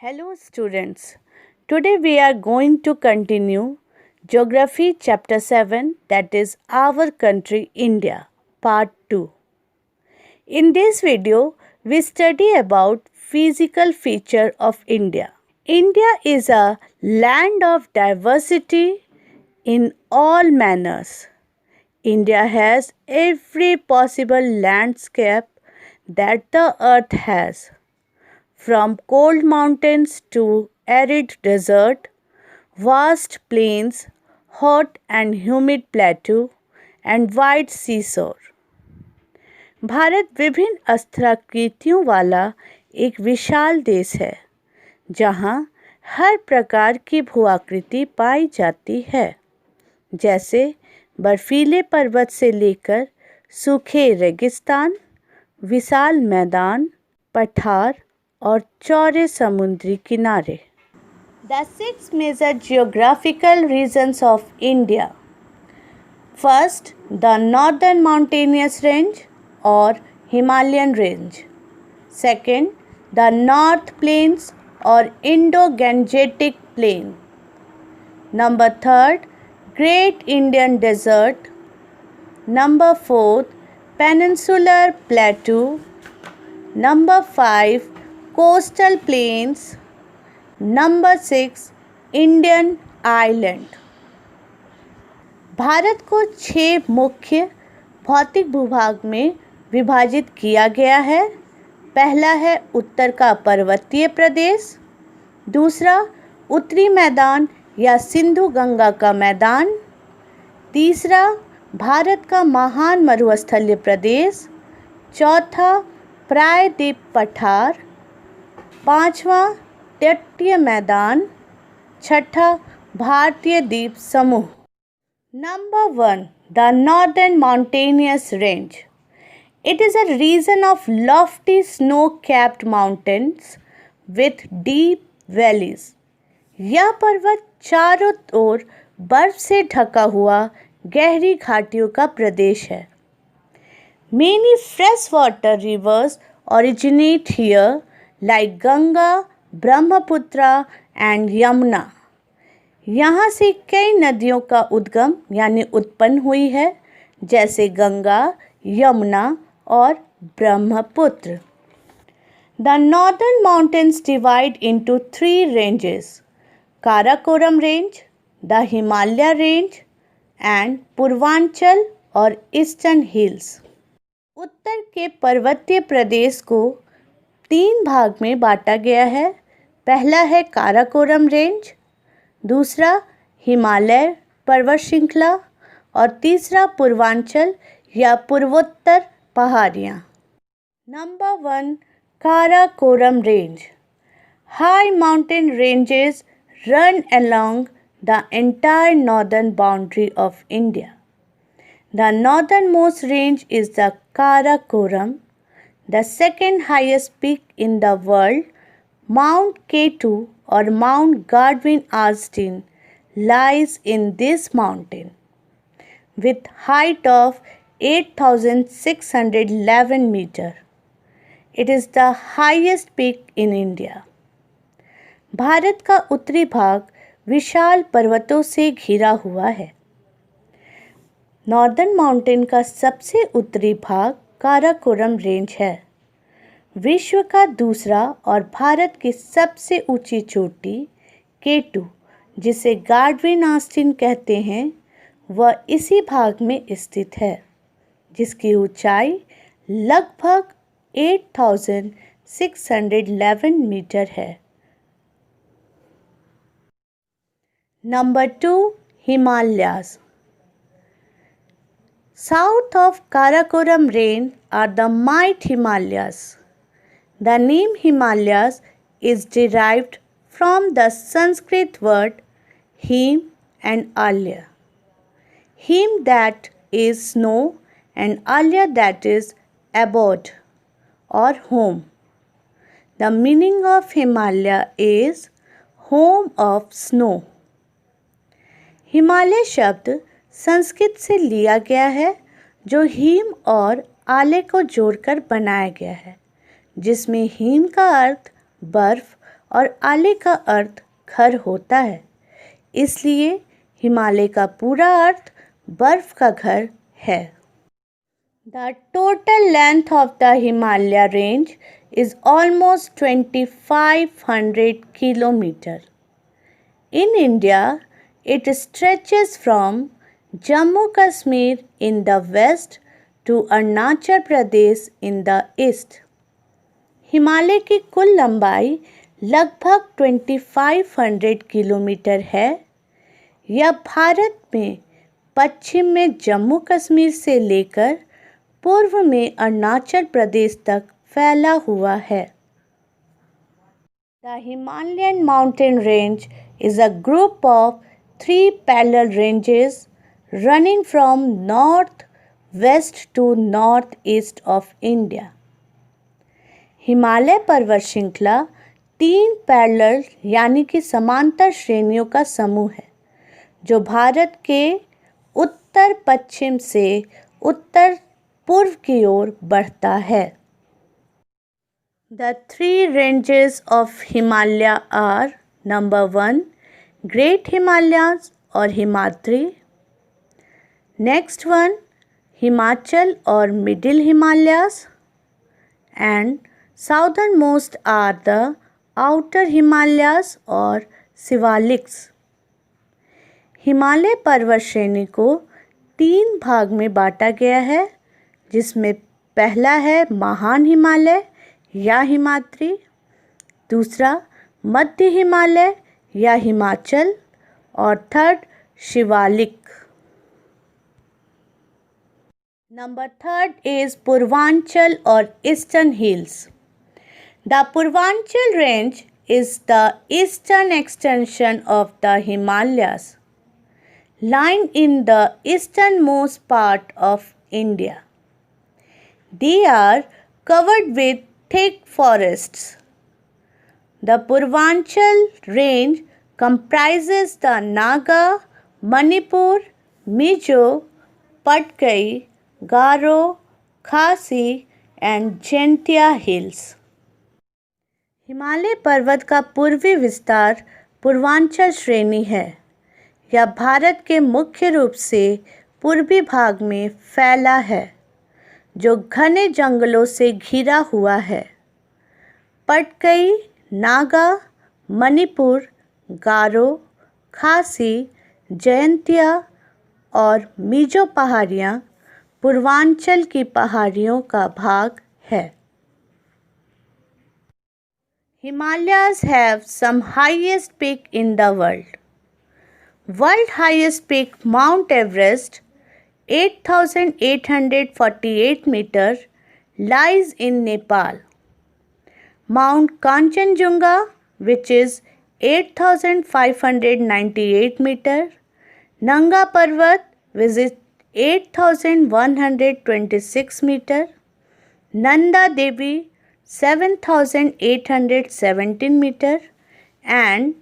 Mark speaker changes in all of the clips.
Speaker 1: Hello students. Today we are going to continue Geography chapter 7, that is our country India, part 2. In this video we study about physical feature of India. India is a land of diversity in all manners. India has every possible landscape that the earth has. From cold mountains to arid desert, vast plains, hot and humid plateau, and wide seashore. Bharat विभिन्न आकृतियों वाला एक विशाल देश है, जहाँ हर प्रकार की भूआकृति पाई जाती है, जैसे बर्फीले पर्वत से लेकर सूखे रेगिस्तान, विशाल मैदान, पठार और चौड़े समुद्री किनारे. The 6 major geographical regions of India. First, the Northern Mountainous Range or Himalayan Range. Second, the North Plains or Indo-Gangetic Plain. Number 3rd, Great Indian Desert. Number 4th, Peninsular Plateau. Number 5, Coastal Plains. Number 6, Indian Island. Bharat को 6 मुख्य भौतिक भूभाग में विभाजित किया गया है. पहला है उत्तर का पर्वतीय प्रदेश, दूसरा उत्तरी मैदान या सिंधु गंगा का मैदान, तीसरा भारत का महान मरुस्थलीय प्रदेश, चौथा प्रायद्वीप पठार, पांचवा तटीय मैदान, छठा भारतीय द्वीप समूह. Number 1, the Northern Mountainous Range. It is a region of lofty snow-capped mountains with deep valleys. यह पर्वत चारों ओर बर्फ से ढका हुआ गहरी घाटियों का प्रदेश है. Many freshwater rivers originate here like Ganga, Brahmaputra and Yamuna. यहाँ से कई नदियों का उद्गम यानी उत्पन्न हुई है, जैसे गंगा, यमुना और Brahmaputra. The northern mountains divide into 3 ranges: Karakoram range, the Himalaya range and Purvanchal और ईस्टर्न हिल्स. उत्तर के पर्वतीय प्रदेश को 3 भाग में बांटा गया है. पहला है काराकोरम रेंज, दूसरा हिमालय पर्वत श्रृंखला और तीसरा पूर्वांचल या पूर्वोत्तर पहाड़ियाँ. Number 1, Karakoram range. High mountain ranges run along the entire northern boundary of India. The northernmost range is the Karakoram. The second highest peak in the world, Mount K2 or Mount Godwin Austen, lies in this mountain with height of 8,611 meters. It is the highest peak in India. Bharat का उत्तरी भाग विशाल पर्वतों से घिरा हुआ है. Northern mountain का सबसे उत्तरी भाग काराकोरम रेंज है. विश्व का दूसरा और भारत की सबसे ऊंची चोटी K2, जिसे गॉडविन ऑस्टिन कहते हैं, वह इसी भाग में स्थित है, जिसकी ऊंचाई लगभग 8,611 मीटर है. Number 2, Himalayas. South of Karakoram range are the might Himalayas. The name Himalayas is derived from the Sanskrit word him and alya. Him that is snow and alya that is abode or home. The meaning of Himalaya is home of snow. Himalaya शब्द संस्कृत से लिया गया है, जो him और आले को जोड़कर बनाया गया है, जिसमें हिम का अर्थ बर्फ और आले का अर्थ घर होता है, इसलिए हिमालय का पूरा अर्थ बर्फ का घर है। The total length of the Himalaya range is almost 2500 kilometers. In India, it stretches from Jammu Kashmir in the west to Arunachal Pradesh in the east. Himalaya की कुल लंबाई लगभग 2500 किलोमीटर है। यह भारत में पश्चिम में जम्मू कश्मीर से लेकर पूर्व में अरुणाचल प्रदेश तक फैला हुआ है। The Himalayan mountain range is a group of 3 parallel ranges running from north west to northeast of India. Himalaya पर्वत श्रृंखला 3 पैरेलल यानी कि समांतर श्रेणियों का समूह है जो भारत के उत्तर पश्चिम से उत्तर पूर्व की ओर बढ़ता है। The 3 ranges of Himalaya are number 1 Great Himalayas और हिमाद्री, next one Himachal और Middle Himalayas and southernmost are the Outer Himalayas और शिवालिक्स। हिमालय पर्वत श्रेणी को 3 भाग में बांटा गया है, जिसमें पहला है महान हिमालय या हिमाद्री, दूसरा मध्य हिमालय या हिमाचल और third Shivalik. Number 3 is Purvanchal और eastern hills. The Purvanchal range is the eastern extension of the Himalayas, lying in the easternmost part of India. They are covered with thick forests. The Purvanchal range comprises the Naga, Manipur, Mizo, Patkai, Garo, Khasi and Jaintia hills. Himalaya पर्वत का पूर्वी विस्तार पूर्वांचल श्रेणी है। यह भारत के मुख्य रूप से पूर्वी भाग में फैला है, जो घने जंगलों से घिरा हुआ है। पटकई, नागा, मणिपुर, गारो, खासी, जयंतिया और मिजो पहाड़ियाँ पूर्वांचल की पहाड़ियों का भाग है। Himalayas have some highest peak in the world. World highest peak Mount Everest, 8,848 meters, lies in Nepal. Mount Kanchenjunga, which is 8,598 meters, Nanga Parvat, which is 8,126 meters, Nanda Devi, 7,817 meters and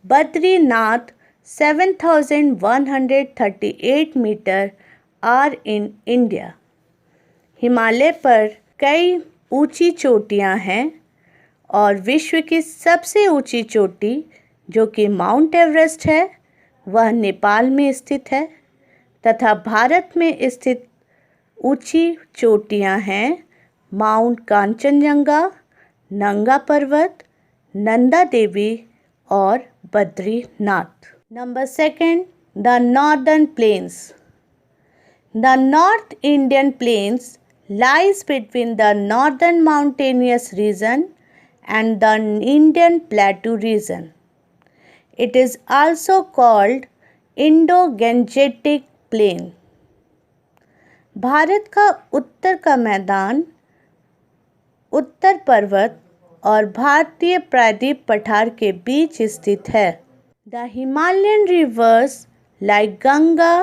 Speaker 1: Badrinath 7,138 meters are in India. Himalaya पर कई ऊंची चोटियां हैं और विश्व की सबसे ऊंची चोटी जो कि माउंट एवरेस्ट है वह नेपाल में स्थित है तथा भारत में स्थित ऊंची चोटियां हैं माउंट कांचनजंगा, नंगा पर्वत, नंदा देवी और Badrinath. Number 2 the northern plains. The north Indian plains lies between the northern mountainous region and the Indian Plateau region. It is also called Indo-Gangetic Plain. Bharat का उत्तर का मैदान उत्तर पर्वत और भारतीय प्रायद्वीप पठार के बीच स्थित है। The Himalayan reverse like Ganga,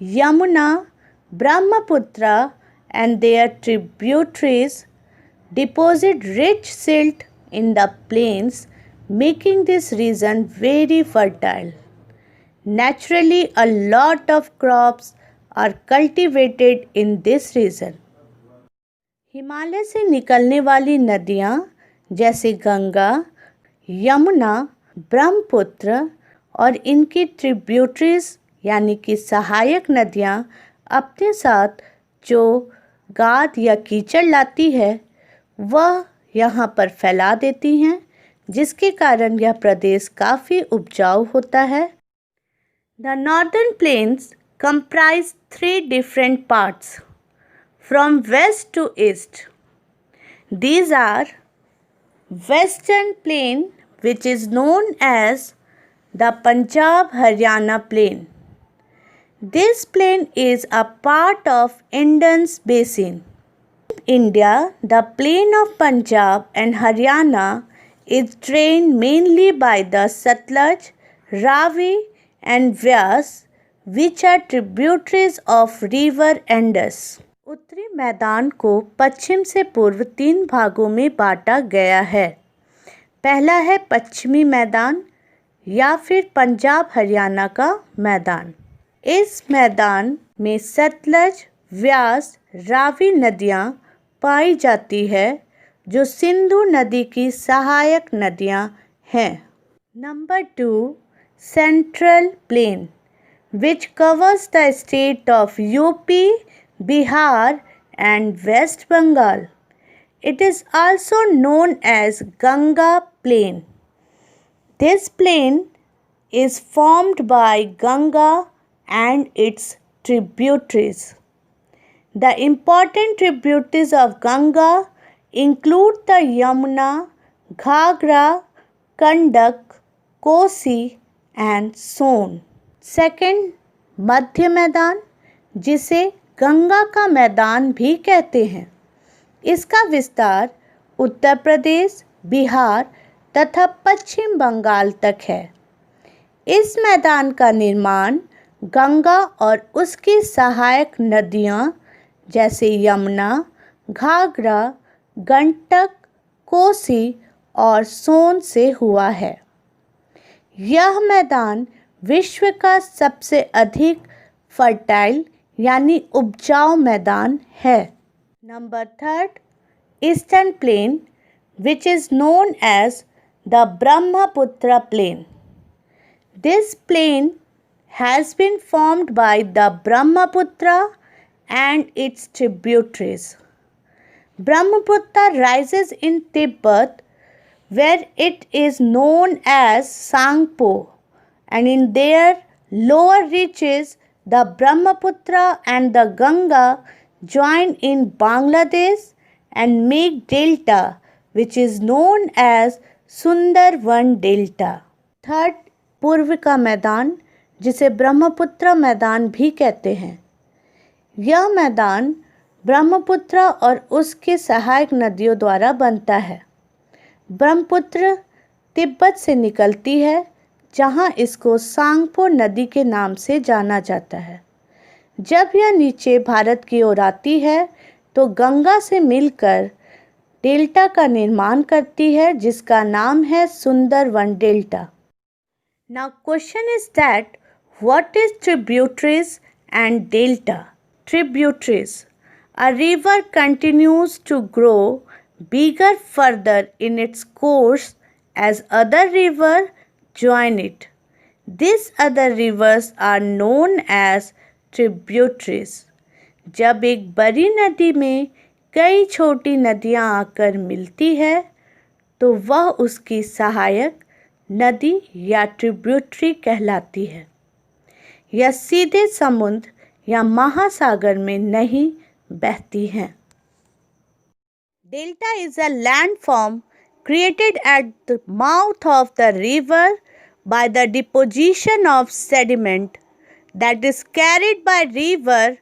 Speaker 1: Yamuna, Brahmaputra and their tributaries deposit rich silt in the plains, making this region very fertile. Naturally, a lot of crops are cultivated in this region. Himalaya से निकलने वाली नदियाँ जैसे गंगा, यमुना, ब्रह्मपुत्र और इनकी ट्रिब्यूटरीज यानी कि सहायक नदियाँ अपने साथ जो गाद या कीचड़ लाती है वह यहाँ पर फैला देती हैं, जिसके कारण यह प्रदेश काफ़ी उपजाऊ होता है। The northern plains comprise 3 different parts from west to east. These are Western Plain, which is known as the Punjab Haryana Plain. This plain is a part of Indus Basin. In India, the plain of Punjab and Haryana is drained mainly by the Satluj, Ravi and Vyas, which are tributaries of river Indus. उत्तरी मैदान को पश्चिम से पूर्व 3 भागों में बांटा गया है। पहला है पश्चिमी मैदान या फिर पंजाब हरियाणा का मैदान। इस मैदान में सतलज, व्यास, रावी नदियाँ पाई जाती है जो सिंधु नदी की सहायक नदियाँ हैं। Number 2, central plain which covers the state of UP, Bihar and West Bengal. It is also known as Ganga Plain. This plain is formed by Ganga and its tributaries. The important tributaries of Ganga include the Yamuna, Ghagra, Kandak, Kosi and Son. Second, मध्य मैदान, जिसे गंगा का मैदान भी कहते हैं। इसका विस्तार उत्तर प्रदेश, बिहार तथा पश्चिम बंगाल तक है। इस मैदान का निर्माण गंगा और उसकी सहायक नदियाँ जैसे यमुना, घाघरा, गंडक, कोसी और सोन से हुआ है। यह मैदान विश्व का सबसे अधिक फर्टाइल यानी उपजाऊ मैदान है। Number 3, eastern plain which is known as the Brahmaputra plain. This plain has been formed by the Brahmaputra and its tributaries. Brahmaputra rises in Tibet where it is known as Sangpo, and in their lower reaches the Brahmaputra and the Ganga join in Bangladesh and make delta which is known as Sundarban Delta. Third, पूर्व का मैदान, जिसे ब्रह्मपुत्र मैदान भी कहते हैं। यह मैदान ब्रह्मपुत्र और उसके सहायक नदियों द्वारा बनता है। ब्रह्मपुत्र तिब्बत से निकलती है, जहाँ इसको सांगपो नदी के नाम से जाना जाता है। जब यह नीचे भारत की ओर आती है तो गंगा से मिलकर डेल्टा का निर्माण करती है, जिसका नाम है Sundarban delta. Now question is that what is tributaries and delta? Tributaries, a river continues to grow bigger further in its course as other rivers join it. These other rivers are known as tributaries. जब एक बड़ी नदी में कई छोटी नदियाँ आकर मिलती है तो वह उसकी सहायक नदी या ट्रिब्यूटरी कहलाती है। यह सीधे समुद्र या महासागर में नहीं बहती हैं। Delta is a landform created at the mouth of the river by the deposition of sediment that is carried by river.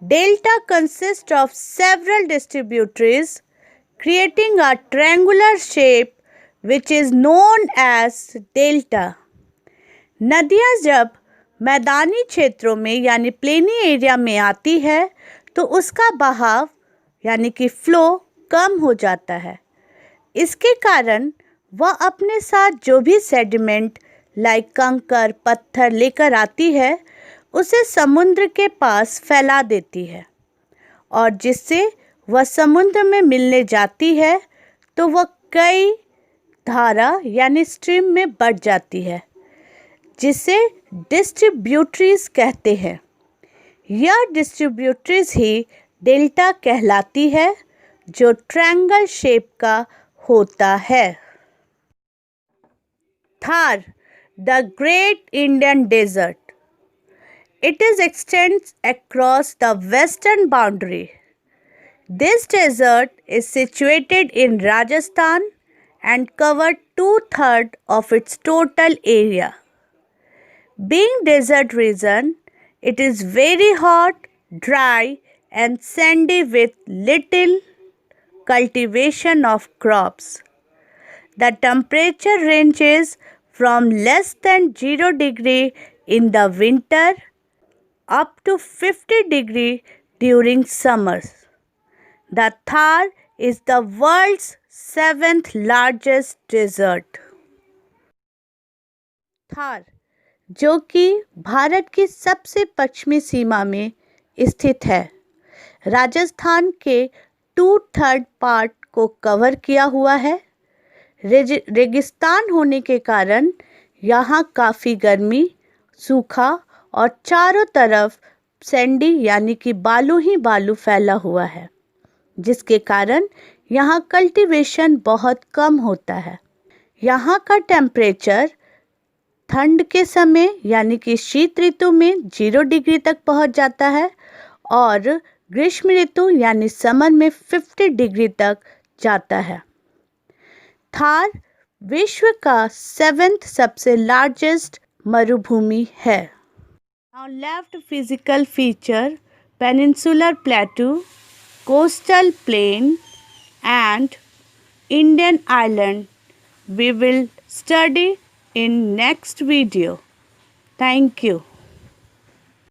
Speaker 1: Delta consists of several distributaries creating a triangular shape which is known as delta. नदियाँ जब मैदानी क्षेत्रों में यानी plenty area में आती है तो उसका बहाव यानी कि फ्लो कम हो जाता है। इसके कारण वह अपने साथ जो भी सेडिमेंट लाइक कंकर, पत्थर लेकर आती है उसे समुद्र के पास फैला देती है, और जिससे वह समुद्र में मिलने जाती है तो वह कई धारा यानी स्ट्रीम में बढ़ जाती है, जिसे डिस्ट्रीब्यूटरीज कहते हैं। यह डिस्ट्रीब्यूटरीज ही डेल्टा कहलाती है, जो ट्रायंगल शेप का होता है। Thar, the great Indian desert. It is extends across the western boundary. This desert is situated in Rajasthan and covered 2/3 of its total area. Being desert region, it is very hot, dry and sandy with little cultivation of crops. The temperature ranges from less than 0 degree in the winter up to 50 degree during summers. The Thar is the world's 7th largest desert. Thar, जो कि भारत की सबसे पश्चिमी सीमा में स्थित है, राजस्थान के 2/3 part को कवर किया हुआ है। रेगिस्तान होने के कारण यहाँ काफ़ी गर्मी, सूखा और चारों तरफ सैंडी यानी कि बालू ही बालू फैला हुआ है, जिसके कारण यहाँ कल्टीवेशन बहुत कम होता है। यहाँ का टेम्परेचर ठंड के समय यानी कि शीत ऋतु में 0 डिग्री तक पहुँच जाता है और ग्रीष्म ऋतु यानी समर में 50 डिग्री तक जाता है। थार विश्व का 7th सबसे लार्जेस्ट मरुभूमि है। Now left physical feature, peninsular plateau, coastal plain and Indian island we will study in next video. Thank you.